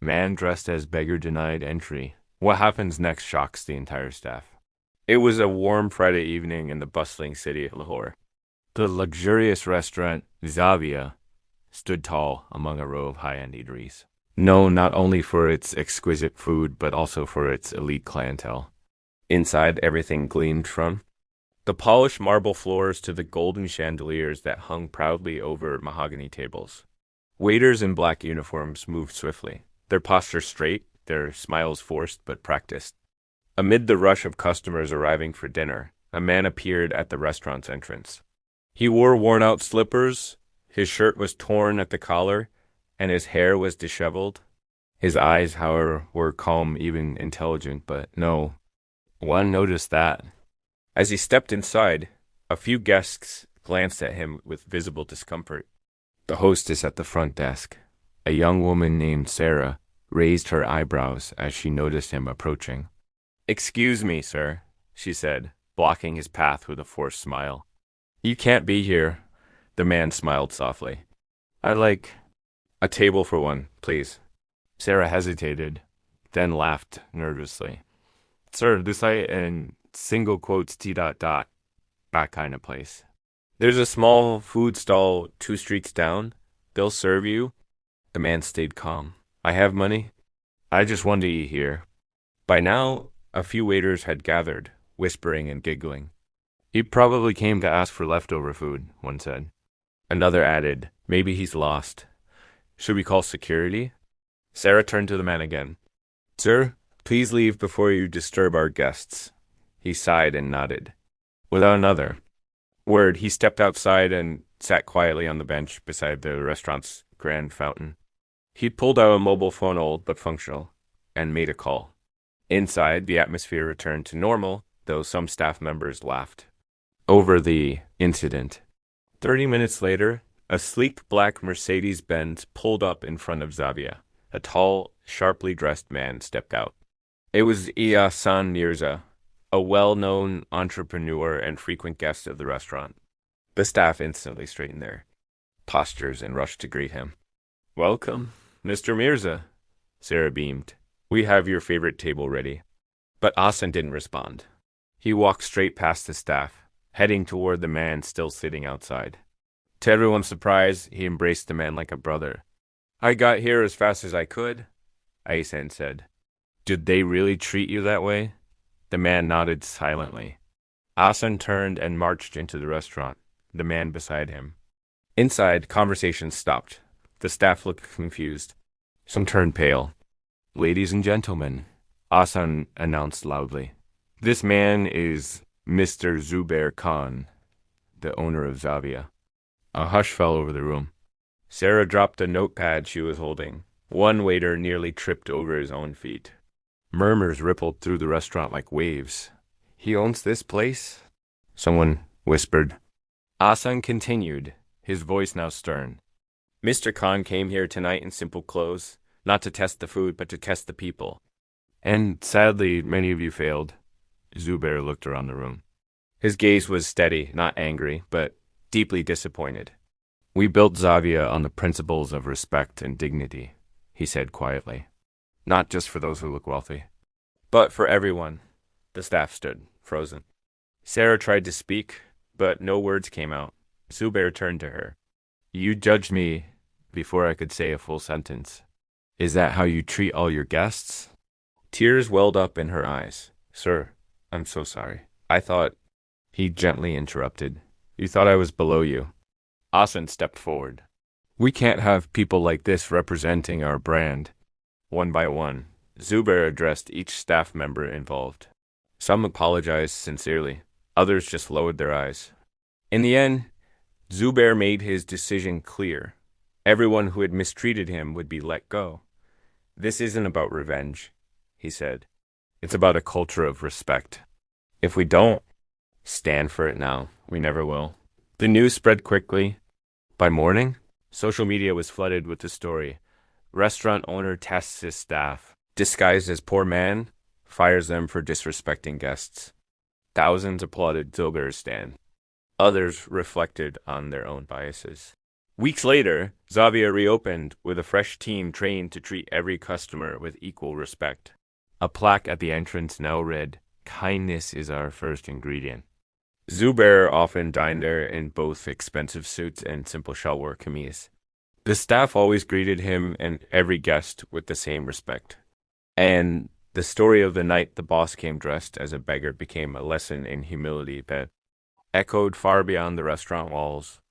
Man dressed as beggar denied entry. What happens next shocks the entire staff. It was a warm Friday evening in the bustling city of Lahore. The luxurious restaurant, Zavia, stood tall among a row of high-end eateries, known not only for its exquisite food but also for its elite clientele. Inside, everything gleamed from the polished marble floors to the golden chandeliers that hung proudly over mahogany tables. Waiters in black uniforms moved swiftly, their posture straight, their smiles forced but practiced. Amid the rush of customers arriving for dinner, a man appeared at the restaurant's entrance. He wore worn-out slippers, his shirt was torn at the collar, and his hair was disheveled. His eyes, however, were calm, even intelligent, but no one noticed that. As he stepped inside, a few guests glanced at him with visible discomfort. The hostess at the front desk, a young woman named Sarah, raised her eyebrows as she noticed him approaching. "Excuse me, sir," she said, blocking his path with a forced smile. "You can't be here." The man smiled softly. "I'd like a table for one, please." Sarah hesitated, then laughed nervously. "Sir, this ain't in single quotes T dot dot, that kind of place. There's a small food stall 2 streets down. They'll serve you." The man stayed calm. "I have money. I just want to eat here." By now, a few waiters had gathered, whispering and giggling. "He probably came to ask for leftover food," one said. Another added, "Maybe he's lost. Should we call security?" Sarah turned to the man again. "Sir, please leave before you disturb our guests." He sighed and nodded. Without another word, he stepped outside and sat quietly on the bench beside the restaurant's grand fountain. He'd pulled out a mobile phone, old but functional, and made a call. Inside, the atmosphere returned to normal, though some staff members laughed over the incident. 30 minutes later, a sleek black Mercedes-Benz pulled up in front of Zavia. A tall, sharply dressed man stepped out. It was Ihsan Mirza, a well-known entrepreneur and frequent guest of the restaurant. The staff instantly straightened their postures and rushed to greet him. "Welcome, Mr. Mirza," Sarah beamed. "We have your favorite table ready." But Ihsan didn't respond. He walked straight past the staff, heading toward the man still sitting outside. To everyone's surprise, he embraced the man like a brother. "I got here as fast as I could," Ihsan said. "Did they really treat you that way?" The man nodded silently. Ihsan turned and marched into the restaurant, the man beside him. Inside, conversation stopped. The staff looked confused. Some turned pale. "Ladies and gentlemen," Ihsan announced loudly, "this man is Mr. Zubair Khan, the owner of Zavia." A hush fell over the room. Sarah dropped a notepad she was holding. One waiter nearly tripped over his own feet. Murmurs rippled through the restaurant like waves. "He owns this place?" someone whispered. Ihsan continued, his voice now stern. "Mr. Khan came here tonight in simple clothes, not to test the food, but to test the people. And sadly, many of you failed." Zubair looked around the room. His gaze was steady, not angry, but deeply disappointed. "We built Zavia on the principles of respect and dignity," he said quietly. "Not just for those who look wealthy, but for everyone." The staff stood, frozen. Sarah tried to speak, but no words came out. Zubair turned to her. "You judged me before I could say a full sentence. Is that how you treat all your guests?" Tears welled up in her eyes. "Sir, I'm so sorry. I thought—" He gently interrupted. "You thought I was below you." Ihsan stepped forward. "We can't have people like this representing our brand." One by one, Zubair addressed each staff member involved. Some apologized sincerely. Others just lowered their eyes. In the end, Zubair made his decision clear. Everyone who had mistreated him would be let go. "This isn't about revenge," he said. "It's about a culture of respect. If we don't stand for it now, we never will." The news spread quickly. By morning, social media was flooded with the story. Restaurant owner tests his staff, disguised as poor man, fires them for disrespecting guests. Thousands applauded Zubair's stand. Others reflected on their own biases. Weeks later, Zavia reopened with a fresh team trained to treat every customer with equal respect. A plaque at the entrance now read, "Kindness is our first ingredient." Zubair often dined there in both expensive suits and simple shalwar kameez. The staff always greeted him and every guest with the same respect. And the story of the night the boss came dressed as a beggar became a lesson in humility that echoed far beyond the restaurant walls.